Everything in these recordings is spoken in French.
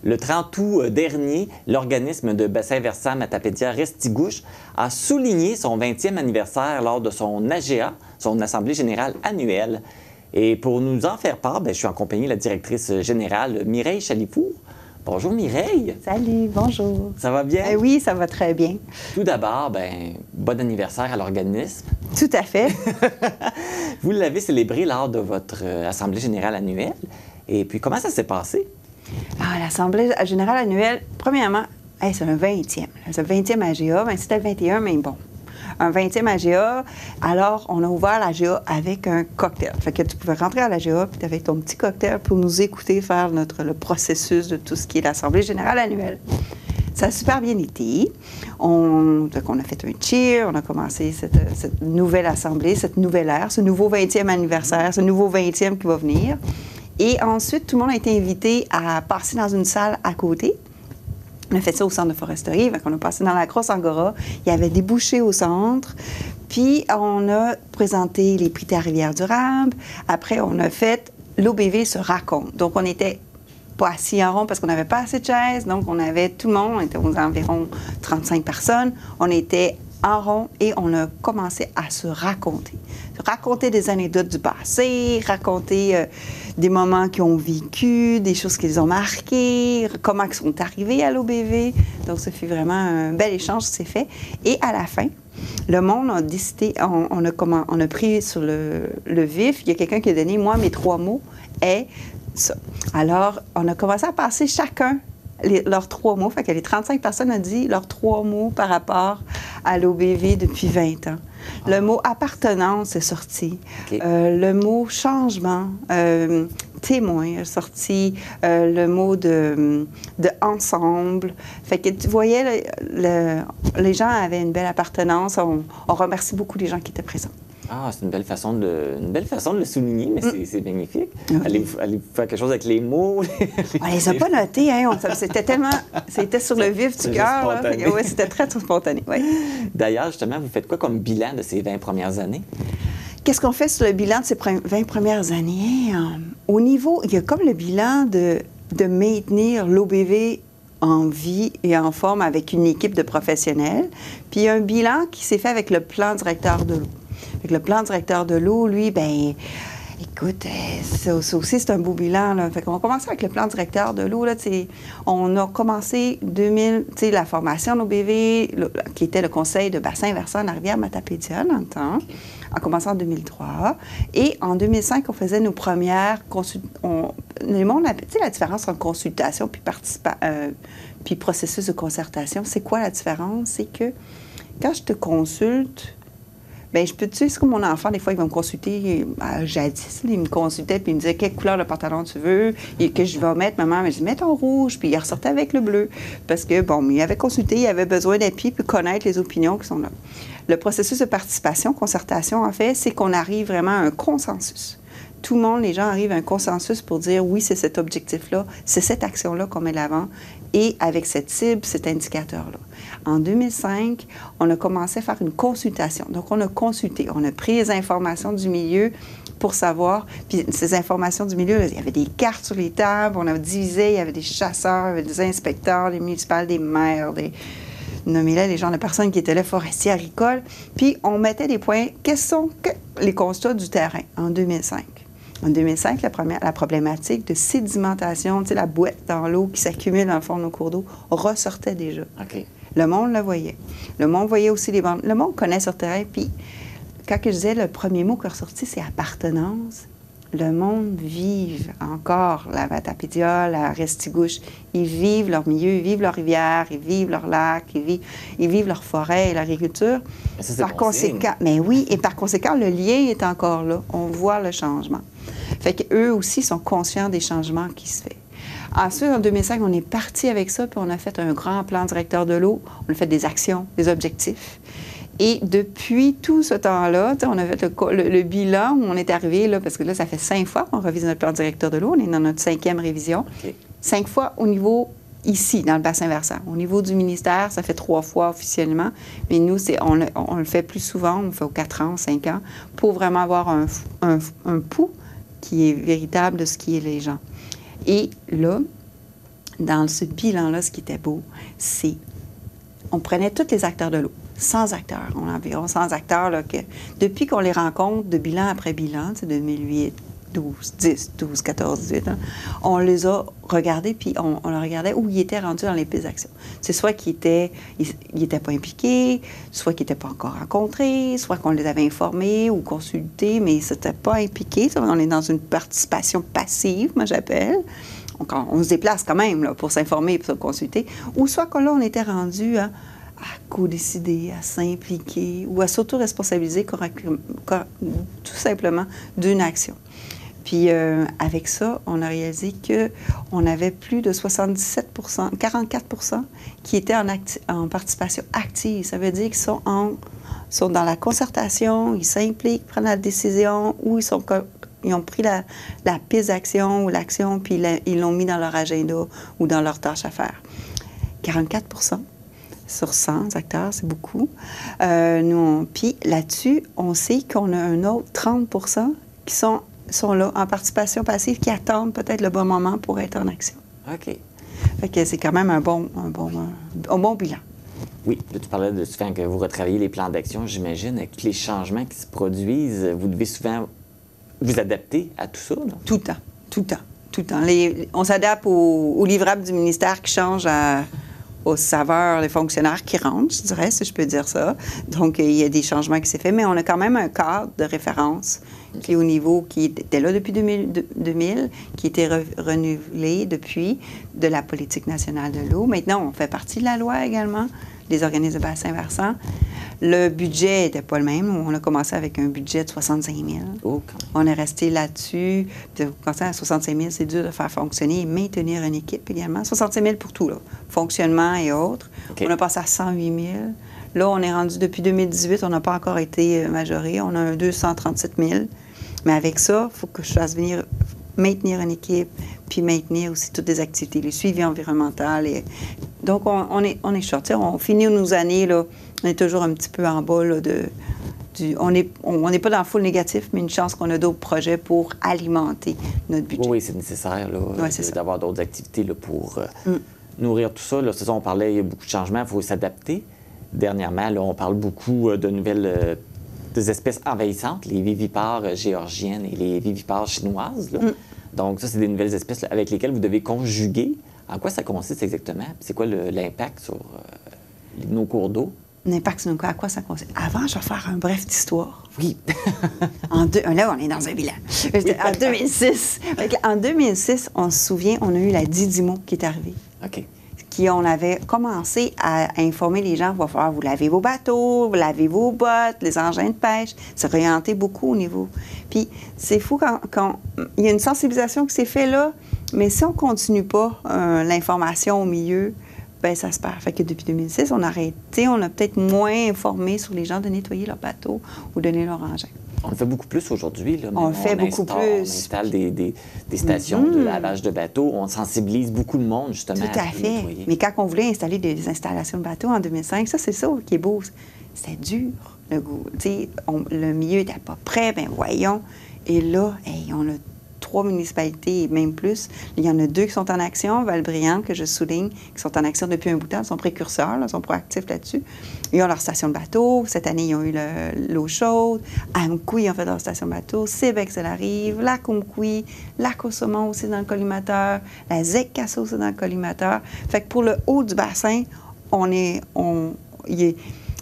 Le 30 août dernier, l'organisme de bassin versant Matapédia Restigouche a souligné son 20e anniversaire lors de son AGA, son Assemblée générale annuelle. Et pour nous en faire part, je suis en compagnie de la directrice générale Mireille Chalifour. Bonjour Mireille. Salut, bonjour. Ça va bien? Oui, ça va très bien. Tout d'abord, bon anniversaire à l'organisme. Tout à fait. Vous l'avez célébré lors de votre Assemblée générale annuelle. Et puis, comment ça s'est passé? L'Assemblée générale annuelle, premièrement, c'est un 20e. C'est le 20e AGA, c'était le 21, mais bon. Un 20e AGA, alors on a ouvert l'AGA avec un cocktail. Fait que tu pouvais rentrer à l'AGA puis tu avais ton petit cocktail pour nous écouter faire le processus de tout ce qui est l'Assemblée générale annuelle. Ça a super bien été. On a fait un cheer, on a commencé cette nouvelle assemblée, cette nouvelle ère, ce nouveau 20e anniversaire, ce nouveau 20e qui va venir. Et ensuite, tout le monde a été invité à passer dans une salle à côté. On a fait ça au centre de foresterie, donc on a passé dans la grosse angora. Il y avait des bouchées au centre. Puis, on a présenté les prix de la rivière durable. Après, on a fait l'OBV se raconte. Donc, on n'était pas assis en rond parce qu'on n'avait pas assez de chaises. Donc, on avait tout le monde, on était aux environ 35 personnes. On était en rond et on a commencé à se raconter. Raconter des anecdotes du passé, raconter des moments qu'ils ont vécu, des choses qu'ils ont marquées, comment ils sont arrivés à l'OBV. Donc, ça fut vraiment un bel échange qui s'est fait. Et à la fin, le monde a décidé, on a pris sur le vif, il y a quelqu'un qui a donné, moi, mes 3 mots est ça. Alors, on a commencé à passer chacun leurs 3 mots. Fait que les 35 personnes ont dit leurs 3 mots par rapport à l'OBV depuis 20 ans. Le mot appartenance est sorti. Okay. Le mot changement, témoin est sorti. Le mot de ensemble. Fait que tu voyais, les gens avaient une belle appartenance. On remercie beaucoup les gens qui étaient présents. Ah, c'est une belle façon de le souligner, mais c'est magnifique. Oui. Allez-vous faire quelque chose avec les mots? On les a pas notés, hein? C'était sur le vif du cœur. Oui, c'était très spontané. Ouais. D'ailleurs, justement, vous faites quoi comme bilan de ces 20 premières années? Qu'est-ce qu'on fait sur le bilan de ces 20 premières années? Au niveau, il y a comme le bilan de maintenir l'OBV en vie et en forme avec une équipe de professionnels. Puis il y a un bilan qui s'est fait avec le plan directeur de l'eau. Avec le plan directeur de l'eau, lui, écoute, ça aussi, c'est un beau bilan. Là. Fait qu'on va commencer avec le plan directeur de l'eau. Là, on a commencé 2000, la formation de l'OBV, qui était le conseil de bassin versant de la rivière Matapédia dans le temps, en commençant en 2003. Et en 2005, on faisait nos premières consultations. Le monde, la différence entre consultation puis processus de concertation, c'est quoi la différence? C'est que quand je te consulte, je peux te dire, c'est comme mon enfant, des fois, il va me consulter. Jadis, il me consultait, puis il me disait quelle couleur de pantalon tu veux, et que je vais mettre, maman, mais je dis, mets ton rouge, puis il ressortait avec le bleu. Parce que, il avait consulté, il avait besoin d'appui, puis connaître les opinions qui sont là. Le processus de participation, concertation, en fait, c'est qu'on arrive vraiment à un consensus. Tout le monde, les gens arrivent à un consensus pour dire, oui, c'est cet objectif-là, c'est cette action-là qu'on met de l'avant, et avec cette cible, cet indicateur-là. En 2005, on a commencé à faire une consultation. Donc, on a consulté, on a pris les informations du milieu pour savoir, puis ces informations du milieu, là, il y avait des cartes sur les tables, on a divisé, il y avait des chasseurs, il y avait des inspecteurs, des municipales, des maires, nommez-les les gens de personnes qui étaient là, forestiers, agricoles, puis on mettait des points, quels sont les constats du terrain en 2005? En 2005, la problématique de sédimentation, la boîte dans l'eau qui s'accumule dans le fond de nos cours d'eau, ressortait déjà. Okay. Le monde le voyait. Le monde voyait aussi les bandes. Le monde connaît sur le terrain. Puis, quand je disais le premier mot qui est ressorti, c'est appartenance. Le monde vive encore la Matapédia, la Restigouche. Ils vivent leur milieu, ils vivent leurs rivières, ils vivent leurs lacs, ils vivent leur forêt et l'agriculture. Par conséquent, mais oui, et par conséquent, le lien est encore là. On voit le changement. Fait qu'eux aussi sont conscients des changements qui se font. Ensuite, en 2005, on est parti avec ça, puis on a fait un grand plan directeur de l'eau. On a fait des actions, des objectifs. Et depuis tout ce temps-là, on a fait le bilan où on est arrivé, là, parce que là, ça fait 5 fois qu'on revise notre plan directeur de l'eau. On est dans notre 5e révision. Okay. 5 fois au niveau ici, dans le bassin versant. Au niveau du ministère, ça fait 3 fois officiellement. Mais nous, on le fait plus souvent, on le fait aux 4 ans, 5 ans, pour vraiment avoir un pouls qui est véritable de ce qui est les gens. Et là, dans ce bilan-là, ce qui était beau, c'est on prenait tous les acteurs de l'eau, 100 acteurs. On a environ 100 acteurs là, que, depuis qu'on les rencontre de bilan après bilan, c'est 2008, 12, 10, 12, 14, 18, hein, on les a regardés, puis on leur regardait où ils étaient rendus dans les pistes d'action. C'est soit qu'ils étaient pas impliqués, soit qu'ils n'étaient pas encore rencontrés, soit qu'on les avait informés ou consultés, mais ils ne s'étaient pas impliqués. On est dans une participation passive, moi j'appelle. On se déplace quand même là, pour s'informer et pour se consulter. Ou soit que là, on était rendu à co-décider, à s'impliquer ou à s'auto-responsabiliser tout simplement d'une action. Puis avec ça, on a réalisé qu'on avait plus de 77 44 qui étaient en participation active. Ça veut dire qu'ils sont dans la concertation, ils s'impliquent, prennent la décision ou ils ont pris la piste d'action ou l'action, puis ils l'ont mis dans leur agenda ou dans leur tâche à faire. 44 sur 100 acteurs, c'est beaucoup. Puis là-dessus, on sait qu'on a un autre 30 qui sont là en participation passive, qui attendent peut-être le bon moment pour être en action. OK. Fait que c'est quand même un bon bilan. Oui, là, tu parlais de souvent que vous retravaillez les plans d'action, j'imagine, avec tous les changements qui se produisent, vous devez souvent vous adapter à tout ça, là? Tout le temps. On s'adapte aux livrables du ministère qui changent aux saveurs des fonctionnaires qui rentrent, je dirais, si je peux dire ça. Donc, il y a des changements qui s'est fait, mais on a quand même un cadre de référence qui est au niveau, qui était là depuis 2000 qui était renouvelé depuis de la politique nationale de l'eau. Maintenant, on fait partie de la loi également, des organismes de bassin versant. Le budget n'était pas le même. On a commencé avec un budget de 65 000. Oh, on est resté là-dessus. Quand c'est à 65 000, c'est dur de faire fonctionner et maintenir une équipe également. 65 000 pour tout, là. Fonctionnement et autres. Okay. On a passé à 108 000. Là, on est rendu depuis 2018, on n'a pas encore été majoré. On a un 237 000. Mais avec ça, il faut que je fasse venir maintenir une équipe, puis maintenir aussi toutes les activités, le suivi environnemental. Donc, on est short. On finit nos années, là, on est toujours un petit peu en bas là, on n'est pas dans le full négatif, mais une chance qu'on a d'autres projets pour alimenter notre budget. Oui, c'est nécessaire d'avoir d'autres activités là, pour nourrir tout ça. Là, c'est ça, on parlait, il y a beaucoup de changements, il faut s'adapter. Dernièrement, là, on parle beaucoup de nouvelles des espèces envahissantes, les vivipares géorgiennes et les vivipares chinoises. Là. Donc, ça, c'est des nouvelles espèces là, avec lesquelles vous devez conjuguer. En quoi ça consiste exactement? C'est quoi l'impact sur nos cours d'eau? L'impact sur nos cours, à quoi ça consiste? Avant, je vais faire un bref d'histoire. Oui. Là, on est dans un bilan. Oui. En 2006, on se souvient, on a eu la Didimo qui est arrivée. OK. On avait commencé à informer les gens, il va falloir vous laver vos bateaux, vous lavez vos bottes, les engins de pêche, se réorienter beaucoup au niveau. Puis c'est fou quand il y a une sensibilisation qui s'est faite là, mais si on ne continue pas l'information au milieu, bien ça se perd. Fait que depuis 2006, on a arrêté, on a peut-être moins informé sur les gens de nettoyer leurs bateaux ou donner leurs engins. On le fait beaucoup plus aujourd'hui. Là. On le fait beaucoup plus. On installe des stations de lavage de bateaux. On sensibilise beaucoup de monde, justement, Tout à fait. nettoyer. Mais quand on voulait installer des installations de bateaux en 2005, ça, c'est ça qui est beau. C'était dur, le goût. Le milieu n'était pas prêt, bien voyons. Et là, on a 3 municipalités et même plus. Il y en a 2 qui sont en action, Val-Brillant, que je souligne, qui sont en action depuis un bout de temps, sont précurseurs, là, sont proactifs là-dessus. Ils ont leur station de bateau. Cette année, ils ont eu l'eau chaude. À Amkoui, ils ont fait leur station de bateau. Sébec, ça arrive. Lac Omkoui, Lac Osomon aussi dans le collimateur. La ZEC-Casso aussi dans le collimateur. Fait que pour le haut du bassin,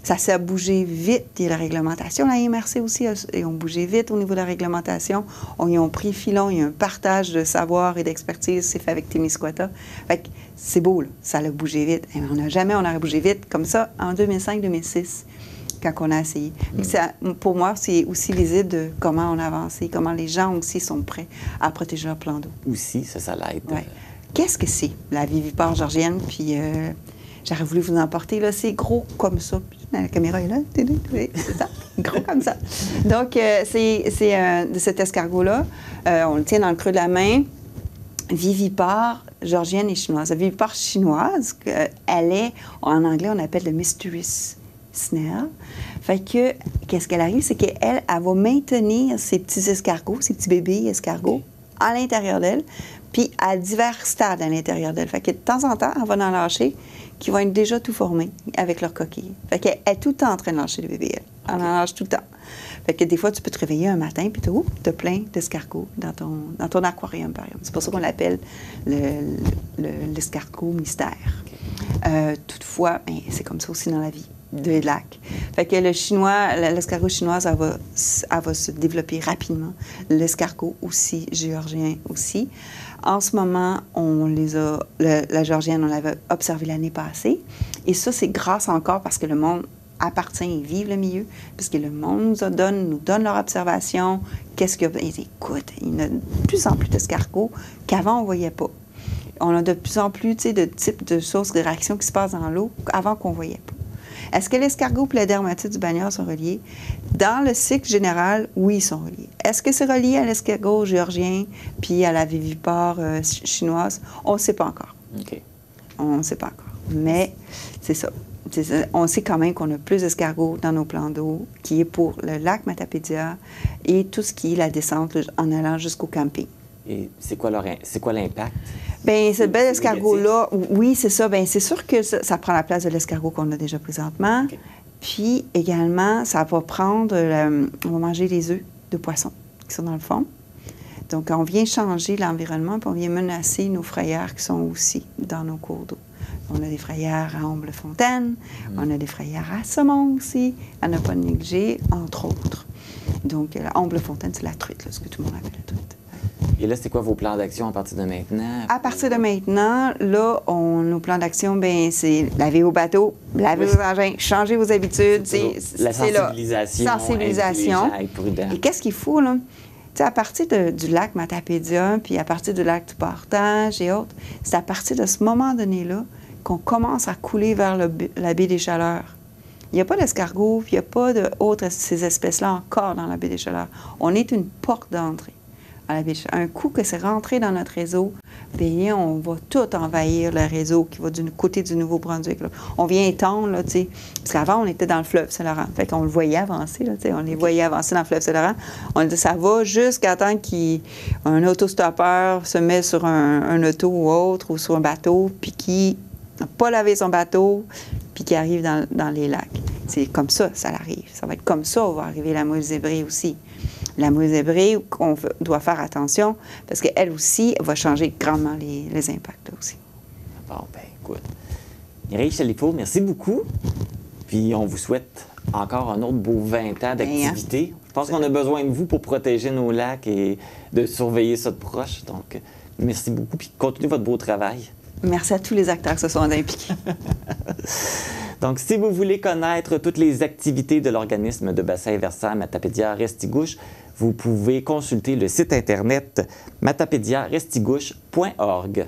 ça s'est bougé vite. Il y a la réglementation. La MRC aussi, ils ont bougé vite au niveau de la réglementation. Ils ont pris filon. Il y a un partage de savoir et d'expertise. C'est fait avec Témiscouata. Fait que c'est beau, là. Ça a bougé vite. Et on aurait bougé vite comme ça en 2005-2006, quand on a essayé. Pour moi, c'est aussi visible de comment on a avancé, comment les gens aussi sont prêts à protéger leur plan d'eau. Aussi, ça l'aide. Ouais. Qu'est-ce que c'est, la vivipare georgienne? Puis j'aurais voulu vous en porter, là. C'est gros comme ça. La caméra est là. C'est ça. Gros comme ça. Donc, c'est de cet escargot-là. On le tient dans le creux de la main. Vivipare georgienne et chinoise. La vivipare chinoise, elle est, en anglais, on appelle le mystery snail. Fait que, qu'est-ce qu'elle arrive? C'est qu'elle va maintenir ces petits escargots, ces petits bébés escargots, à l'intérieur d'elle, puis à divers stades à l'intérieur d'elle. Fait que de temps en temps, on va en lâcher qui vont être déjà tout formés avec leur coquille. Fait qu'elle est tout le temps en train de lâcher le bébé, elle. Elle en lâche tout le temps. Fait que des fois, tu peux te réveiller un matin, puis tu as plein d'escargots dans ton aquarium, par exemple. C'est pour ça qu'on l'appelle l'escargot mystère. Toutefois, ben, c'est comme ça aussi dans la vie de lac. Fait que l'escargot chinoise, elle va se développer rapidement. L'escargot aussi, géorgien aussi. En ce moment, la géorgienne, on l'avait observée l'année passée. Et ça, c'est grâce encore parce que le monde appartient et vive le milieu, parce que le monde nous donne leur observation. Qu'est-ce qu'il y a? Écoute, il y a de plus en plus d'escargots qu'avant, on ne voyait pas. On a de plus en plus de types de choses, de réactions qui se passent dans l'eau avant qu'on ne voyait pas. Est-ce que l'escargot et la dermatite du bagnard sont reliés? Dans le cycle général, oui, ils sont reliés. Est-ce que c'est relié à l'escargot géorgien puis à la vivipare chinoise? On ne sait pas encore. OK. On ne sait pas encore. Mais c'est ça. On sait quand même qu'on a plus d'escargots dans nos plans d'eau, qui est pour le lac Matapédia et tout ce qui est la descente en allant jusqu'au camping. Et c'est quoi l'impact? Bien, ce bel escargot-là, oui, c'est ça. Bien, c'est sûr que ça prend la place de l'escargot qu'on a déjà présentement. Okay. Puis, également, ça va prendre... on va manger les œufs de poisson qui sont dans le fond. Donc, on vient changer l'environnement, puis on vient menacer nos frayères qui sont aussi dans nos cours d'eau. On a des frayères à Omble-Fontaine, on a des frayères à Saumon aussi, à ne pas négliger, entre autres. Donc, Omble-Fontaine, c'est la truite, là, ce que tout le monde appelle la truite. Et là, c'est quoi vos plans d'action à partir de maintenant? À partir de maintenant, là, nos plans d'action, bien, c'est laver vos bateaux, laver vos engins, changer vos habitudes. La sensibilisation. Sensibilisation. Et qu'est-ce qu'il faut, là? Tu sais, à partir du lac Matapédia, puis à partir du lac du Portage et autres, c'est à partir de ce moment donné-là qu'on commence à couler vers la baie des Chaleurs. Il n'y a pas d'escargots, puis il n'y a pas d'autres ces espèces-là encore dans la baie des Chaleurs. On est une porte d'entrée. Un coup que c'est rentré dans notre réseau, bien, on va tout envahir le réseau qui va du côté du Nouveau-Brunswick. Là. On vient étendre, là, tu sais, parce qu'avant, on était dans le fleuve Saint-Laurent. Fait qu'on le voyait avancer, là, tu sais, on les voyait avancer dans le fleuve Saint-Laurent. On dit, ça va jusqu'à temps qu'un autostoppeur se met sur un auto ou autre, ou sur un bateau, puis qui n'a pas lavé son bateau, puis qui arrive dans les lacs. C'est comme ça arrive. Ça va être comme ça, on va arriver la mouille zébrée aussi. La mouille zébrée, on doit faire attention parce qu'elle aussi va changer grandement les impacts aussi. Bon, bien, écoute. Mireille Chalifot, merci beaucoup. Puis on vous souhaite encore un autre beau 20 ans d'activité. Je pense qu'on a besoin de vous pour protéger nos lacs et de surveiller ça de proche. Donc, merci beaucoup. Puis continuez votre beau travail. Merci à tous les acteurs qui se sont impliqués. Donc, si vous voulez connaître toutes les activités de l'organisme de bassin versant Matapédia-Restigouche, vous pouvez consulter le site Internet matapédia-restigouche.org.